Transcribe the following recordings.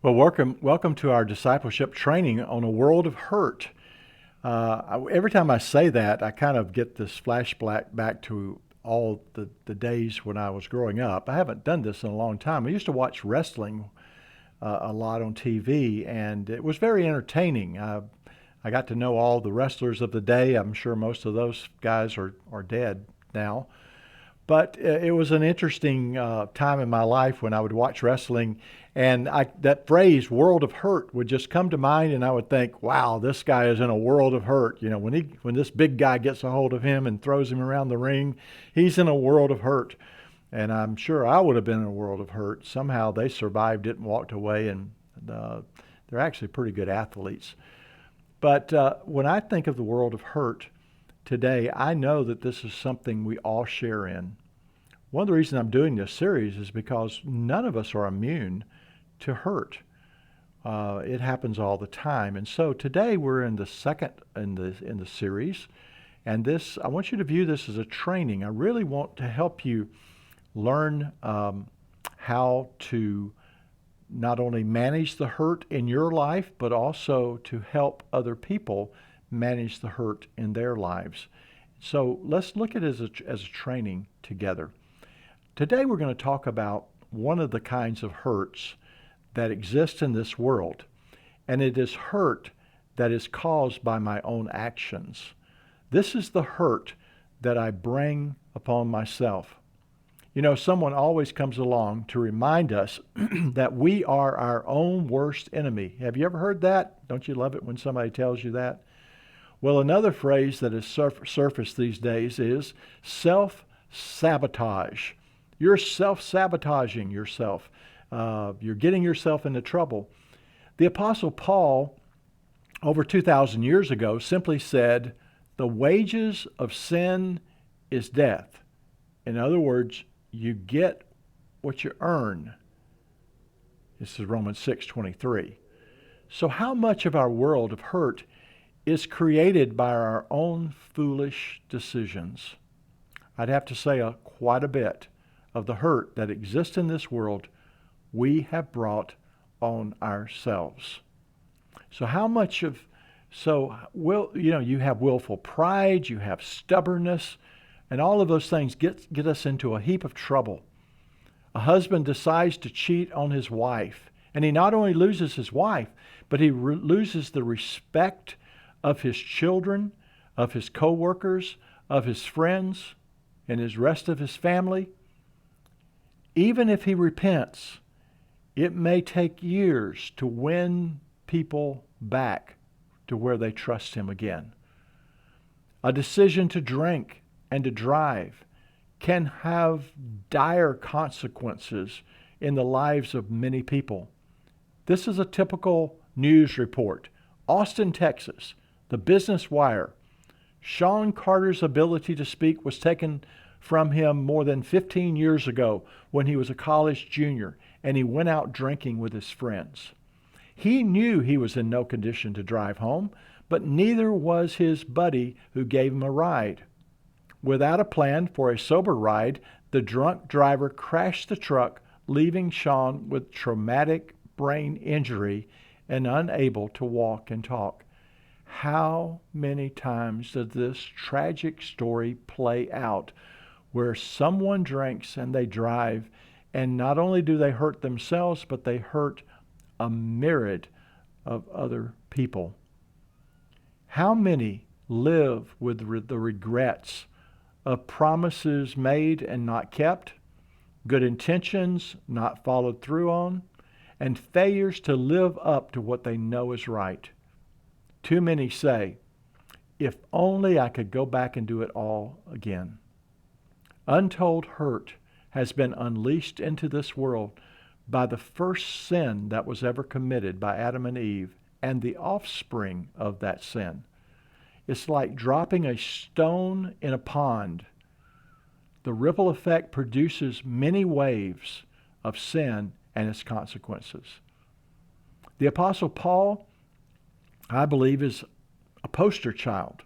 Well, welcome to our discipleship training on a world of hurt. Every time I say that, I kind of get this flashback back to all the days when I was growing up. I haven't done this in a long time. I used to watch wrestling a lot on TV, and it was very entertaining. I got to know all the wrestlers of the day. I'm sure most of those guys are dead now. But it was an interesting time in my life when I would watch wrestling, and that phrase "world of hurt" would just come to mind, and I would think, "Wow, this guy is in a world of hurt." You know, when this big guy gets a hold of him and throws him around the ring, he's in a world of hurt. And I'm sure I would have been in a world of hurt. Somehow they survived it and walked away, and uh, they're actually pretty good athletes. But when I think of the world of hurt today, I know that this is something we all share in. One of the reasons I'm doing this series is because none of us are immune to hurt. It happens all the time, and so today we're in the second in the series, and this I want you to view this as a training. I really want to help you learn how to not only manage the hurt in your life, but also to help other people manage the hurt in their lives. So let's look at it as a training together. Today we're going to talk about one of the kinds of hurts that exist in this world, and it is hurt that is caused by my own actions. This is the hurt that I bring upon myself. You know, someone always comes along to remind us that we are our own worst enemy. Have you ever heard that? Don't you love it when somebody tells you that? Well, another phrase that has surfaced these days is self-sabotage. You're self-sabotaging yourself. You're getting yourself into trouble. The Apostle Paul, over 2,000 years ago, simply said, the wages of sin is death. In other words, you get what you earn. This is Romans 6:23. So how much of our world of hurt is created by our own foolish decisions? I'd have to say quite a bit of the hurt that exists in this world we have brought on ourselves. So how much of you have willful pride, you have stubbornness, and all of those things get us into a heap of trouble. A husband decides to cheat on his wife, and he not only loses his wife, but he loses the respect of his children, of his co-workers, of his friends, and his rest of his family. Even if he repents, it may take years to win people back to where they trust him again. A decision to drink and to drive can have dire consequences in the lives of many people. This is a typical news report. Austin, Texas, the Business Wire. Sean Carter's ability to speak was taken from him more than 15 years ago when he was a college junior and he went out drinking with his friends. He knew he was in no condition to drive home, but neither was his buddy who gave him a ride. Without a plan for a sober ride, the drunk driver crashed the truck, leaving Sean with traumatic brain injury and unable to walk and talk. How many times does this tragic story play out where someone drinks and they drive, and not only do they hurt themselves, but they hurt a myriad of other people? How many live with the regrets of promises made and not kept, good intentions not followed through on, and failures to live up to what they know is right? Too many say, if only I could go back and do it all again. Untold hurt has been unleashed into this world by the first sin that was ever committed by Adam and Eve and the offspring of that sin. It's like dropping a stone in a pond. The ripple effect produces many waves of sin and its consequences. The Apostle Paul, I believe, is a poster child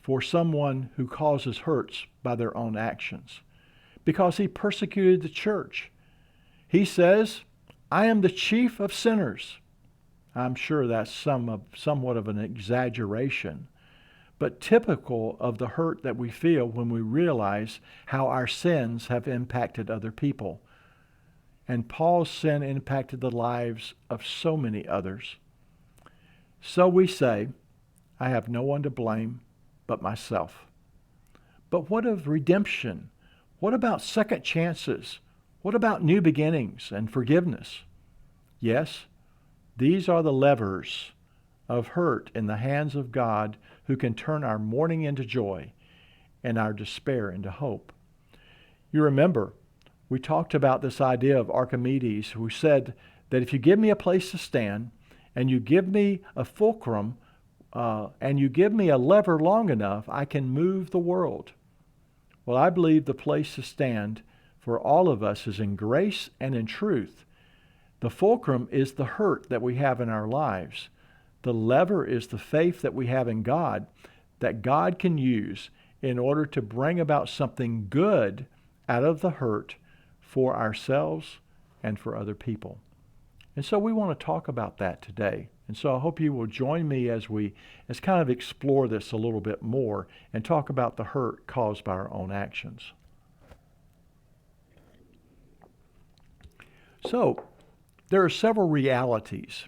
for someone who causes hurts by their own actions because he persecuted the church. He says, I am the chief of sinners. I'm sure that's somewhat of an exaggeration, but typical of the hurt that we feel when we realize how our sins have impacted other people. And Paul's sin impacted the lives of so many others. So we say, I have no one to blame but myself. But what of redemption? What about second chances? What about new beginnings and forgiveness? Yes, these are the levers of hurt in the hands of God who can turn our mourning into joy and our despair into hope. You remember, we talked about this idea of Archimedes, who said that if you give me a place to stand and you give me a fulcrum and you give me a lever long enough, I can move the world. Well, I believe the place to stand for all of us is in grace and in truth. The fulcrum is the hurt that we have in our lives. The lever is the faith that we have in God, that God can use in order to bring about something good out of the hurt for ourselves and for other people. And so we want to talk about that today. And so I hope you will join me as kind of explore this a little bit more and talk about the hurt caused by our own actions. So there are several realities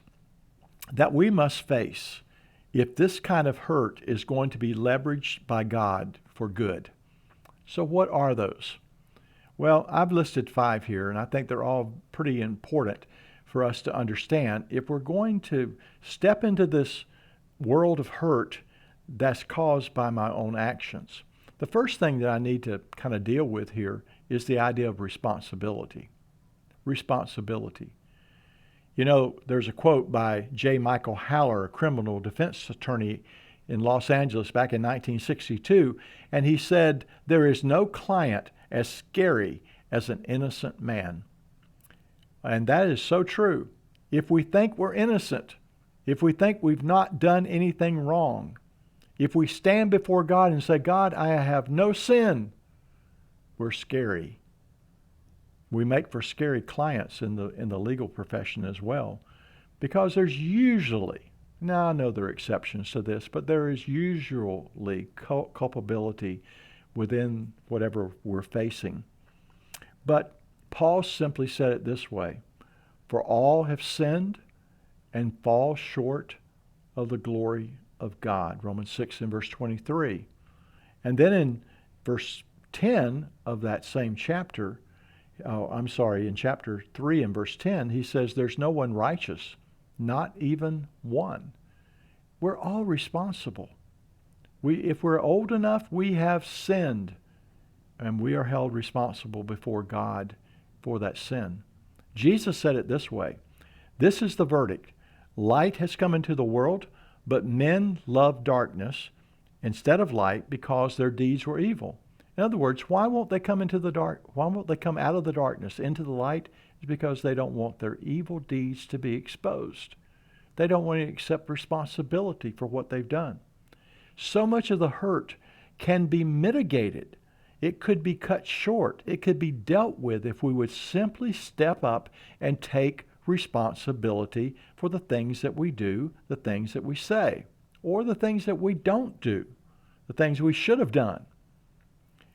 that we must face if this kind of hurt is going to be leveraged by God for good. So what are those? Well, I've listed 5 here, and I think they're all pretty important for us to understand if we're going to step into this world of hurt that's caused by my own actions. The first thing that I need to kind of deal with here is the idea of responsibility. Responsibility. You know, there's a quote by J. Michael Haller, a criminal defense attorney in Los Angeles back in 1962, and he said, "There is no client as scary as an innocent man." And that is so true. If we think we're innocent, if we think we've not done anything wrong, if we stand before God and say, "God, I have no sin," we're scary. We make for scary clients in the legal profession as well, because there's usually, now I know there are exceptions to this, but there is usually culpability within whatever we're facing. But Paul simply said it this way, "For all have sinned and fall short of the glory of God." Romans 6 and verse 23. And then in verse 10 of that same chapter, in chapter 3 and verse 10, he says, "There's no one righteous, not even one." We're all responsible. If we're old enough, we have sinned, and we are held responsible before God for that sin. Jesus said it this way, "This is the verdict. Light has come into the world, but men love darkness instead of light because their deeds were evil." In other words, why won't they come into the dark? Why won't they come out of the darkness into the light? It's because they don't want their evil deeds to be exposed. They don't want to accept responsibility for what they've done. So much of the hurt can be mitigated. It could be cut short. It could be dealt with if we would simply step up and take responsibility for the things that we do, the things that we say, or the things that we don't do, the things we should have done.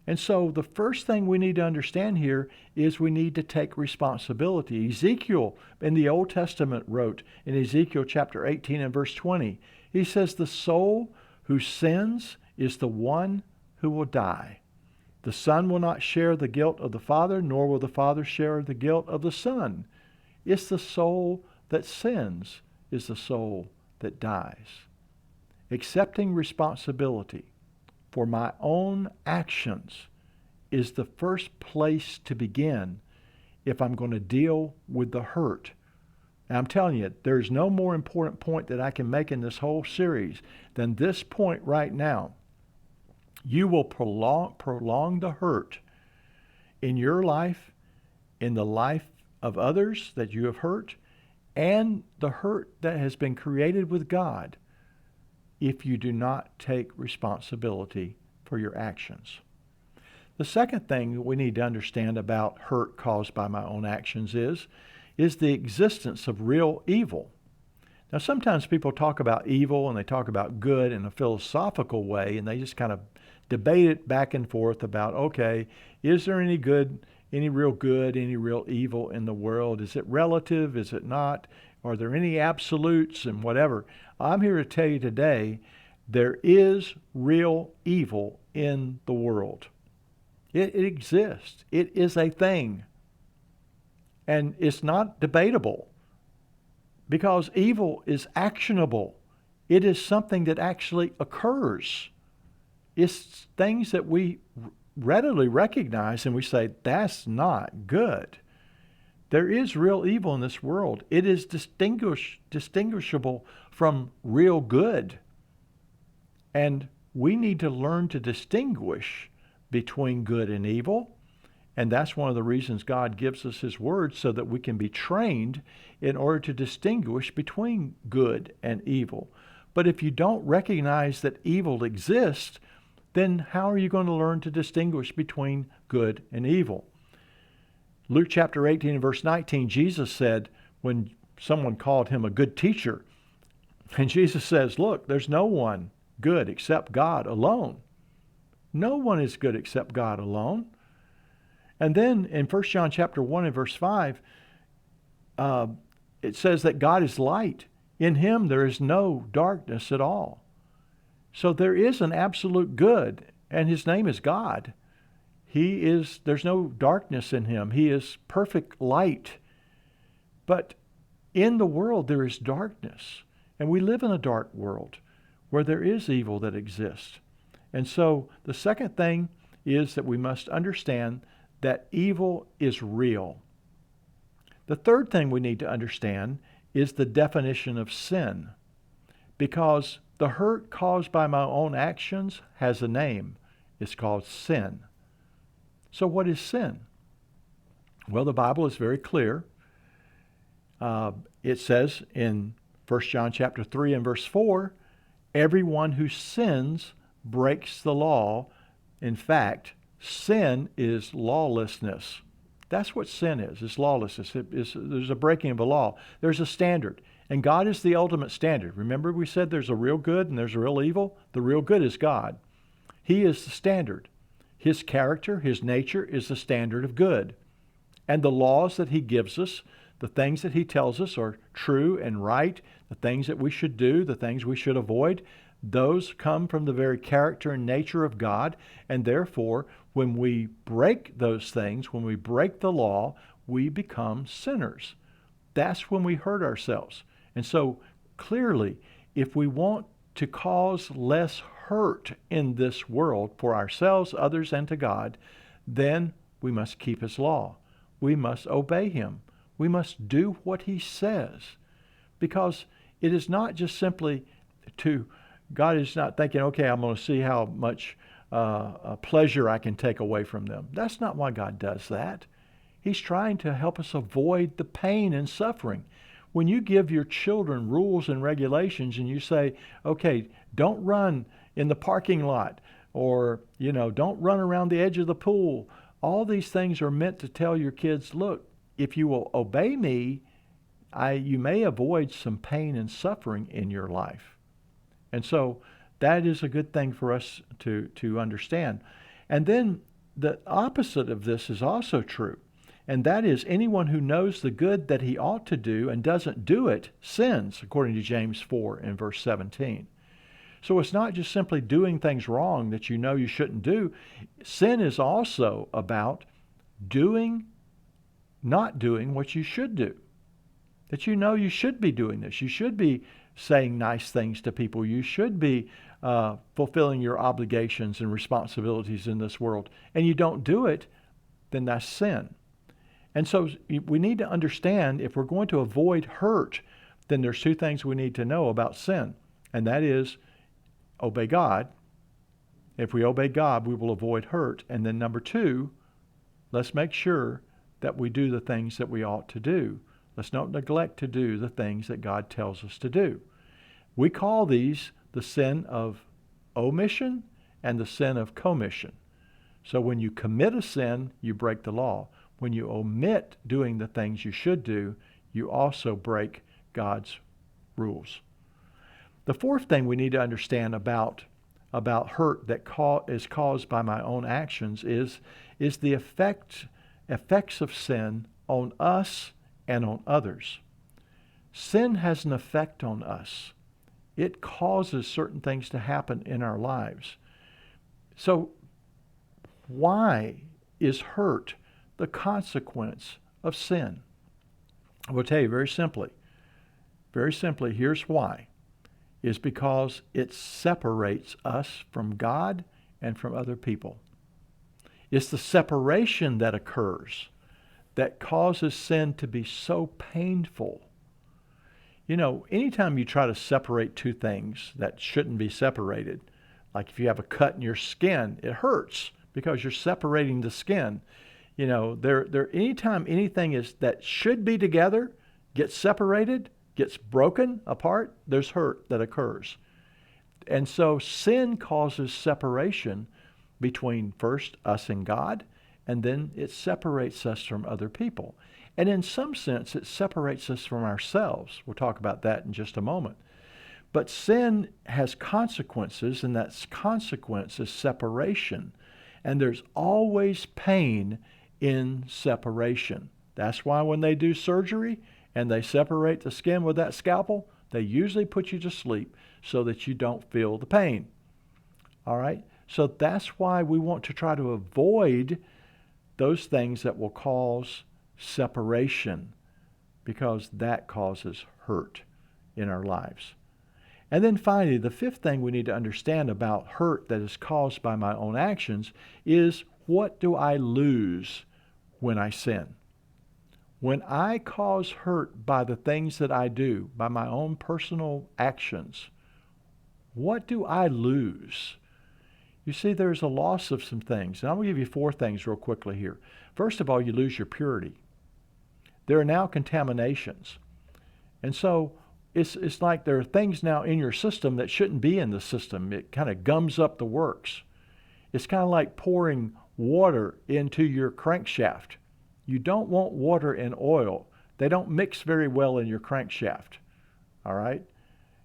And so the first thing we need to understand here is we need to take responsibility. Ezekiel in the Old Testament wrote in Ezekiel chapter 18 and verse 20, he says, "The soul who sins is the one who will die. The son will not share the guilt of the father, nor will the father share the guilt of the son. It's the soul that sins is the soul that dies." Accepting responsibility for my own actions is the first place to begin if I'm going to deal with the hurt. And I'm telling you, there's no more important point that I can make in this whole series than this point right now. You will prolong the hurt in your life, in the life of others that you have hurt, and the hurt that has been created with God if you do not take responsibility for your actions. The second thing we need to understand about hurt caused by my own actions is is the existence of real evil. Now, sometimes people talk about evil and they talk about good in a philosophical way, and they just kind of debate it back and forth about, okay, is there any good, any real good, any real evil in the world? Is it relative? Is it not? Are there any absolutes and whatever? I'm here to tell you today, there is real evil in the world. It exists. It is a thing. And it's not debatable because evil is actionable. It is something that actually occurs. It's things that we readily recognize and we say, that's not good. There is real evil in this world. It is distinguishable from real good. And we need to learn to distinguish between good and evil. And that's one of the reasons God gives us His Word, so that we can be trained in order to distinguish between good and evil. But if you don't recognize that evil exists, then how are you going to learn to distinguish between good and evil? Luke chapter 18 and verse 19, Jesus said, when someone called Him a good teacher, and Jesus says, look, there's no one good except God alone. No one is good except God alone. And then in 1 John chapter 1 and verse 5, it says that God is light. In Him there is no darkness at all. So there is an absolute good, and His name is God. There's no darkness in Him. He is perfect light. But in the world there is darkness, and we live in a dark world where there is evil that exists. And so the second thing is that we must understand that evil is real. The third thing we need to understand is the definition of sin, because the hurt caused by my own actions has a name. It's called sin. So what is sin? Well, the Bible is very clear. It says in 1 John chapter 3 and verse 4, everyone who sins breaks the law. In fact, sin is lawlessness. That's what sin is. It's lawlessness. There's a breaking of a law. There's a standard. And God is the ultimate standard. Remember we said there's a real good and there's a real evil? The real good is God. He is the standard. His character, His nature is the standard of good. And the laws that He gives us, the things that He tells us are true and right, the things that we should do, the things we should avoid, those come from the very character and nature of God. And therefore, when we break those things, when we break the law, we become sinners. That's when we hurt ourselves. And so clearly, if we want to cause less hurt in this world for ourselves, others, and to God, then we must keep His law. We must obey Him. We must do what He says. Because it is not just simply God is not thinking, okay, I'm going to see how much pleasure I can take away from them. That's not why God does that. He's trying to help us avoid the pain and suffering. When you give your children rules and regulations and you say, okay, don't run in the parking lot, or, don't run around the edge of the pool. All these things are meant to tell your kids, look, if you will obey me, you may avoid some pain and suffering in your life. And so that is a good thing for us to understand. And then the opposite of this is also true. And that is, anyone who knows the good that he ought to do and doesn't do it sins, according to James 4 and verse 17. So it's not just simply doing things wrong that you know you shouldn't do. Sin is also about not doing what you should do. That you know you should be doing this. You should be saying nice things to people. You should be fulfilling your obligations and responsibilities in this world. And you don't do it, then that's sin. And so we need to understand, if we're going to avoid hurt, then there's two things we need to know about sin. And that is, obey God. If we obey God, we will avoid hurt. And then number two, let's make sure that we do the things that we ought to do. Let's not neglect to do the things that God tells us to do. We call these the sin of omission and the sin of commission. So when you commit a sin, you break the law. When you omit doing the things you should do, you also break God's rules. The fourth thing we need to understand about hurt that is caused by my own actions is the effects of sin on us and on others. Sin has an effect on us. It causes certain things to happen in our lives. So why is hurt the consequence of sin? I will tell you very simply, here's why. Is because it separates us from God and from other people. It's the separation that occurs that causes sin to be so painful. You know, anytime you try to separate two things that shouldn't be separated, like if you have a cut in your skin, it hurts because you're separating the skin. You know, anytime anything is that should be together gets separated, gets broken apart, there's hurt that occurs. And so sin causes separation between first us and God, and then it separates us from other people. And in some sense, it separates us from ourselves. We'll talk about that in just a moment. But sin has consequences, and that consequence is separation. And there's always pain in separation. That's why when they do surgery and they separate the skin with that scalpel, they usually put you to sleep so that you don't feel the pain. All right? So that's why we want to try to avoid those things that will cause separation, because that causes hurt in our lives. And then finally, the fifth thing we need to understand about hurt that is caused by my own actions is, what do I lose when I sin? When I cause hurt by the things that I do, by my own personal actions, what do I lose? You see, there's a loss of some things. And I'm going to give you four things real quickly here. First of all, you lose your purity. There are now contaminations. And so it's like there are things now in your system that shouldn't be in the system. It kind of gums up the works. It's kind of like pouring water into your crankshaft. You don't want water and oil. They don't mix very well in your crankshaft. All right?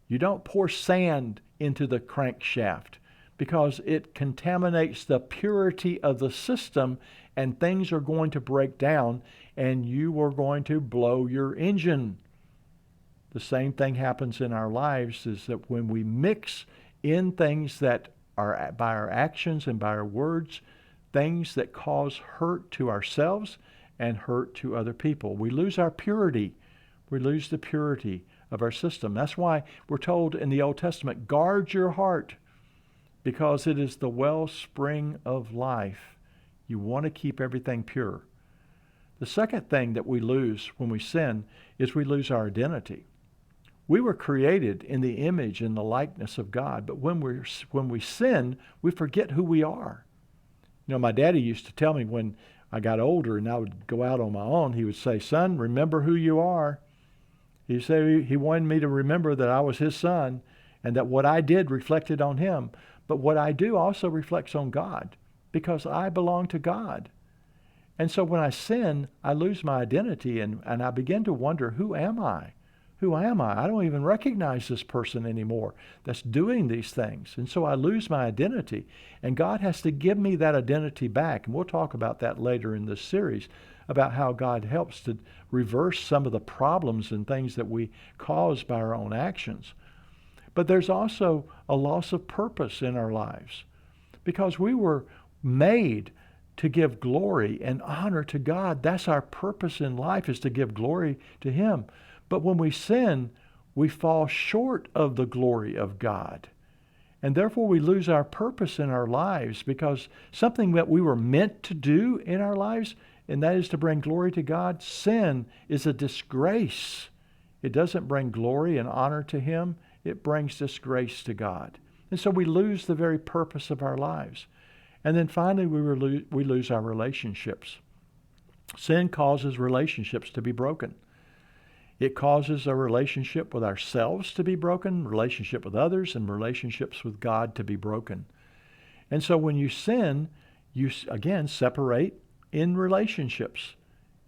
You don't pour sand into the crankshaft because it contaminates the purity of the system, and things are going to break down and you are going to blow your engine. The same thing happens in our lives, is that when we mix in things that are by our actions and by our words, things that cause hurt to ourselves and hurt to other people, we lose our purity. We lose the purity of our system. That's why we're told in the Old Testament, guard your heart, because it is the wellspring of life. You want to keep everything pure. The second thing that we lose when we sin is we lose our identity. We were created in the image and the likeness of God, but when we sin, we forget who we are. You know, my daddy used to tell me when I got older and I would go out on my own, he would say, "Son, remember who you are." He said he wanted me to remember that I was his son and that what I did reflected on him, but what I do also reflects on God, because I belong to God. And so when I sin, I lose my identity, and I begin to wonder, who am I? Who am I? I don't even recognize this person anymore that's doing these things. And so I lose my identity, and God has to give me that identity back. And we'll talk about that later in this series, about how God helps to reverse some of the problems and things that we cause by our own actions. But there's also a loss of purpose in our lives, because we were made to give glory and honor to God. That's our purpose in life, is to give glory to Him. But when we sin, we fall short of the glory of God. And therefore we lose our purpose in our lives, because something that we were meant to do in our lives, and that is to bring glory to God, sin is a disgrace. It doesn't bring glory and honor to Him. It brings disgrace to God. And so we lose the very purpose of our lives. And then finally, we lose our relationships. Sin causes relationships to be broken. It causes a relationship with ourselves to be broken, relationship with others, and relationships with God to be broken. And so when you sin, you again separate in relationships.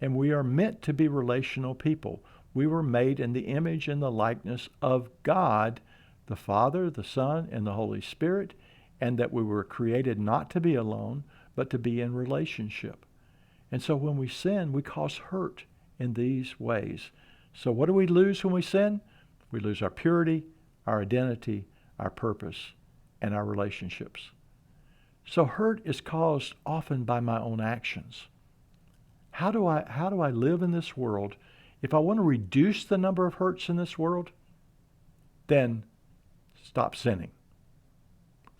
And we are meant to be relational people. We were made in the image and the likeness of God, the Father, the Son, and the Holy Spirit, and that we were created not to be alone, but to be in relationship. And so when we sin, we cause hurt in these ways. So what do we lose when we sin? We lose our purity, our identity, our purpose, and our relationships. So hurt is caused often by my own actions. How do I live in this world? If I want to reduce the number of hurts in this world, then stop sinning.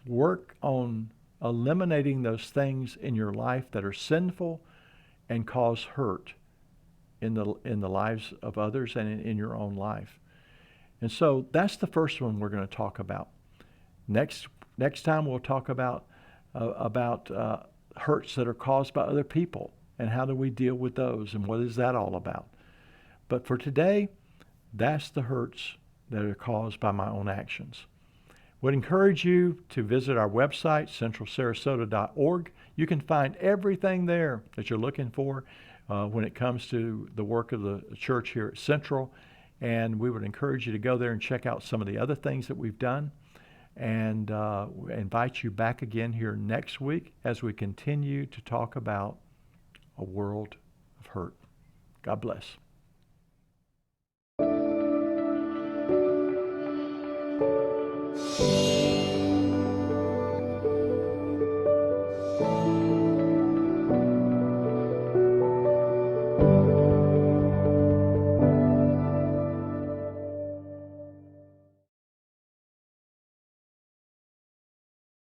Work on eliminating those things in your life that are sinful and cause hurt in the lives of others and in your own life. And so that's the first one we're going to talk about. Next time we'll talk about hurts that are caused by other people and how do we deal with those and what is that all about. But for today, that's the hurts that are caused by my own actions. Would encourage you to visit our website, centralsarasota.org. You can find everything there that you're looking for when it comes to the work of the church here at Central. And we would encourage you to go there and check out some of the other things that we've done. And invite you back again here next week as we continue to talk about a world of hurt. God bless.